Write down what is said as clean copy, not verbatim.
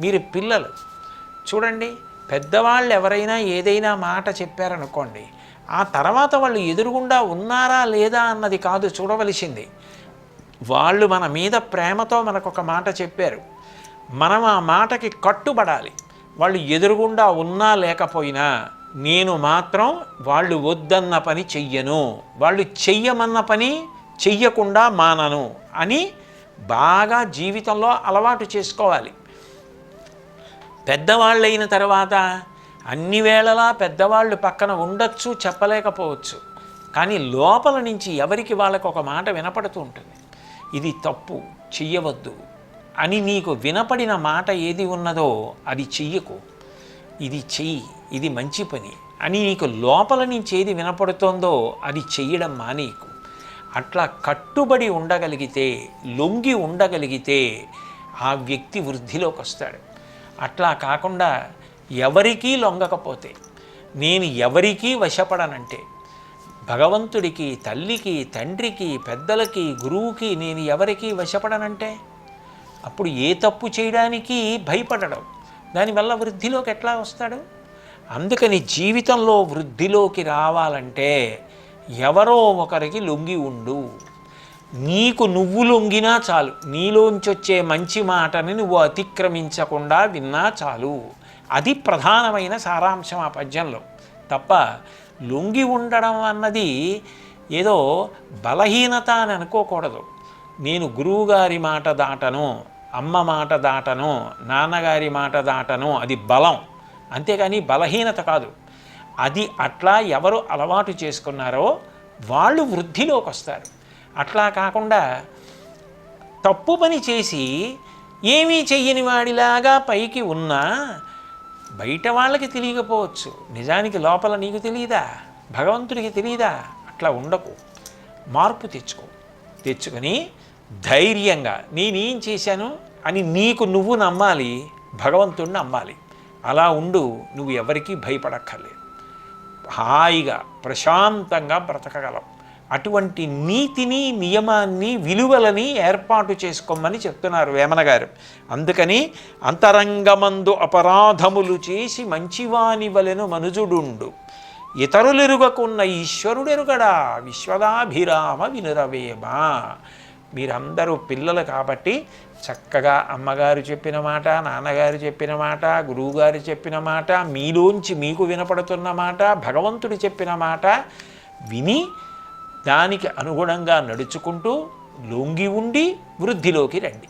మీరు పిల్లలు చూడండి, పెద్దవాళ్ళు ఎవరైనా ఏదైనా మాట చెప్పారనుకోండి, ఆ తర్వాత వాళ్ళు ఎదురుగుండా ఉన్నారా లేదా అన్నది కాదు చూడవలసింది. వాళ్ళు మన మీద ప్రేమతో మనకొక మాట చెప్పారు, మనం ఆ మాటకి కట్టుబడాలి. వాళ్ళు ఎదురుగుండా ఉన్నా లేకపోయినా నేను మాత్రం వాళ్ళు వద్దన్న పని చెయ్యను, వాళ్ళు చెయ్యమన్న పని చెయ్యకుండా మానను అని బాగా జీవితంలో అలవాటు చేసుకోవాలి. పెద్దవాళ్ళైన తర్వాత అన్ని వేళలా పెద్దవాళ్ళు పక్కన ఉండొచ్చు, చెప్పలేకపోవచ్చు, కానీ లోపల నుంచి ఎవరికి వాళ్ళకు ఒక మాట వినపడుతూ ఉంటుంది, ఇది తప్పు చెయ్యవద్దు అని. నీకు వినపడిన మాట ఏది ఉన్నదో అది చెయ్యకు, ఇది చెయ్యి, ఇది మంచి పని అని నీకు లోపల నుంచి ఏది వినపడుతోందో అది చెయ్యడం మానేయకు. అట్లా కట్టుబడి ఉండగలిగితే, లొంగి ఉండగలిగితే ఆ వ్యక్తి వృద్ధిలోకి వస్తాడు. అట్లా కాకుండా ఎవరికీ లొంగకపోతే, నేను ఎవరికీ వశపడనంటే, భగవంతుడికి, తల్లికి, తండ్రికి, పెద్దలకి, గురువుకి నేను ఎవరికీ వశపడనంటే, అప్పుడు ఏ తప్పు చేయడానికి భయపడడం, దానివల్ల వృద్ధిలోకి ఎట్లా వస్తాడు? అందుకని జీవితంలో వృద్ధిలోకి రావాలంటే ఎవరో ఒకరికి లొంగి ఉండు. నీకు నువ్వు లొంగినా చాలు, నీలోంచొచ్చే మంచి మాటని నువ్వు అతిక్రమించకుండా విన్నా చాలు. అది ప్రధానమైన సారాంశం ఆ పద్యంలో. తప్ప లొంగి ఉండడం అన్నది ఏదో బలహీనత అని అనుకోకూడదు. నేను గురువుగారి మాట దాటను, అమ్మ మాట దాటను, నాన్నగారి మాట దాటను, అది బలం, అంతేగాని బలహీనత కాదు. అది అట్లా ఎవరు అలవాటు చేసుకున్నారో వాళ్ళు వృద్ధిలోకి వస్తారు. అట్లా కాకుండా తప్పు పని చేసి ఏమీ చెయ్యని వాడిలాగా పైకి ఉన్నా బయట వాళ్ళకి తెలియకపోవచ్చు, నిజానికి లోపల నీకు తెలియదా, భగవంతుడికి తెలియదా? అట్లా ఉండకు, మార్పు తెచ్చుకొని ధైర్యంగా నేనేం చేశాను అని నీకు నువ్వు నమ్మాలి, భగవంతుడిని నమ్మాలి. అలా ఉండు, నువ్వు ఎవరికీ భయపడక్కర్లేదు, హాయిగా ప్రశాంతంగా బ్రతకగలవు. అటువంటి నీతిని, నియమాన్ని, విలువలని ఏర్పాటు చేసుకోమని చెప్తున్నారు వేమన గారు. అందుకని అంతరంగమందు అపరాధములు చేసి మంచివాని వలెను మనుజుడుండు, ఇతరులెరుగకున్న ఈశ్వరుడెరుగడా విశ్వదాభిరామ వినురవేమా. మీరందరూ పిల్లలు కాబట్టి చక్కగా అమ్మగారు చెప్పిన మాట, నాన్నగారు చెప్పిన మాట, గురువుగారు చెప్పిన మాట, మీలోంచి మీకు వినపడుతున్న మాట, భగవంతుడు చెప్పిన మాట విని దానికి అనుగుణంగా నడుచుకుంటూ లొంగి ఉండి వృద్ధిలోకి రండి.